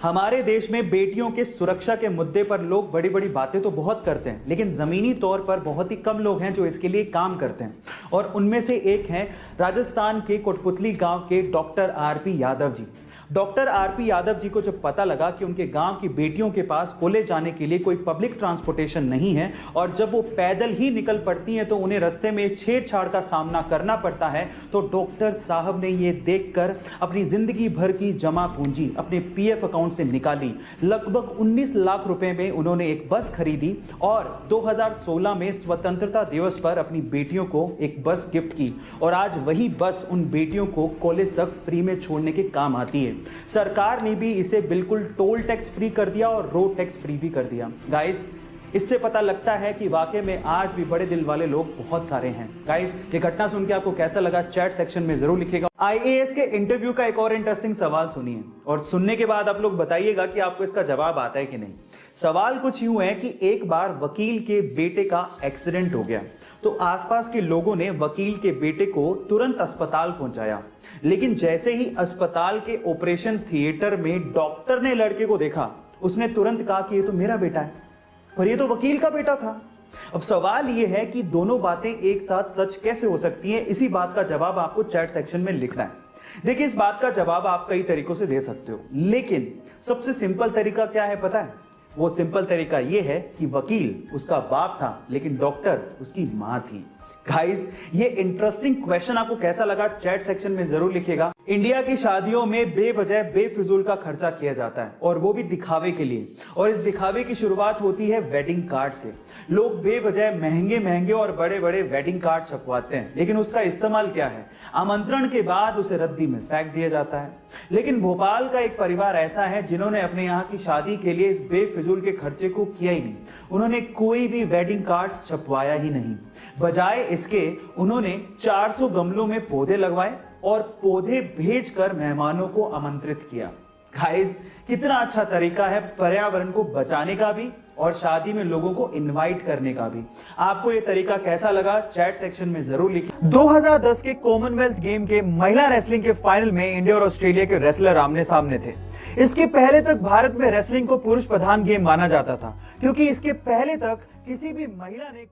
हमारे देश में बेटियों के सुरक्षा के मुद्दे पर लोग बड़ी बड़ी बातें तो बहुत करते हैं, लेकिन जमीनी तौर पर बहुत ही कम लोग हैं जो इसके लिए काम करते हैं। और उनमें से एक हैं राजस्थान के कोटपुतली गांव के doctor RP Yadav ji. Doctor RP Yadav ji को जब पता लगा कि उनके गांव की बेटियों के पास कॉलेज जाने के लिए कोई पब्लिक ट्रांसपोर्टेशन नहीं है और जब वो पैदल ही निकल पड़ती हैं तो उन्हें रास्ते में छेड़छाड़ का सामना करना पड़ता है, तो डॉक्टर साहब ने ये देखकर अपनी जिंदगी भर की जमा पूंजी अपने पीएफ अकाउंट से निकाली। लगभग 19 लाख रुपए में उन्होंने एक बस खरीदी और 2016 में स्वतंत्रता दिवस पर अपनी बेटियों को एक बस गिफ्ट की और आज वही बस उन बेटियों को कॉलेज तक फ्री में छोड़ने के काम आती है। सरकार ने भी इसे बिल्कुल टोल टैक्स फ्री कर दिया और रोड टैक्स फ्री भी कर दिया। गाइस, इससे पता लगता है कि वाकई में आज भी बड़े दिल वाले लोग बहुत सारे हैं। गाइस, ये घटना सुन के आपको कैसा लगा चैट सेक्शन में जरूर लिखिएगा। आईएएस के इंटरव्यू का एक और इंटरेस्टिंग सवाल सुनिए और सुनने के बाद आप लोग बताइएगा कि आपको इसका जवाब आता है कि नहीं। सवाल कुछ यूं है कि एक बार वकील के बेटे का एक्सीडेंट हो गया तो आसपास के लोगों ने वकील के बेटे को तुरंत अस्पताल पहुंचाया, लेकिन जैसे ही अस्पताल के ऑपरेशन थिएटर में डॉक्टर ने लड़के को देखा, उसने तुरंत कहा कि ये तो मेरा बेटा है, पर ये तो वकील का बेटा था। अब सवाल यह है कि दोनों बातें एक साथ सच कैसे हो सकती हैं। इसी बात का जवाब आपको चैट सेक्शन में लिखना है। देखिए, इस बात का जवाब आप कई तरीकों से दे सकते हो, लेकिन सबसे सिंपल तरीका क्या है पता है? वो सिंपल तरीका यह है कि वकील उसका बाप था लेकिन डॉक्टर उसकी मां थी। गाइस, ये इंटरेस्टिंग क्वेश्चन आपको कैसा लगा चैट सेक्शन में जरूर लिखिएगा। इंडिया की शादियों में बेवजह बेफिजूल का खर्चा किया जाता है और वो भी दिखावे के लिए, और इस दिखावे की शुरुआत होती है वेडिंग कार्ड से। लोग बेवजह महंगे महंगे और बड़े बड़े वेडिंग कार्ड छपवाते हैं, लेकिन उसका इस्तेमाल क्या है? आमंत्रण के बाद उसे रद्दी में फेंक दिया जाता है। लेकिन भोपाल का एक परिवार ऐसा है जिन्होंने अपने यहाँ की शादी के लिए इस बेफिजूल के खर्चे को किया ही नहीं। उन्होंने कोई भी वेडिंग कार्ड छपवाया ही नहीं। बजाय इसके उन्होंने 400 गमलों में पौधे लगवाए और पौधे भेजकर मेहमानों को आमंत्रित किया। गाइस, कितना अच्छा तरीका है पर्यावरण को बचाने का भी और शादी में लोगों को इनवाइट करने का भी। आपको ये तरीका कैसा लगा चैट सेक्शन में जरूर लिखिए। 2010 के कॉमनवेल्थ गेम के महिला रेसलिंग के फाइनल में इंडिया और ऑस्ट्रेलिया के रेसलर आमने सामने थे। इसके पहले तक भारत में रेसलिंग को पुरुष प्रधान गेम माना जाता था, क्योंकि इसके पहले तक किसी भी महिला ने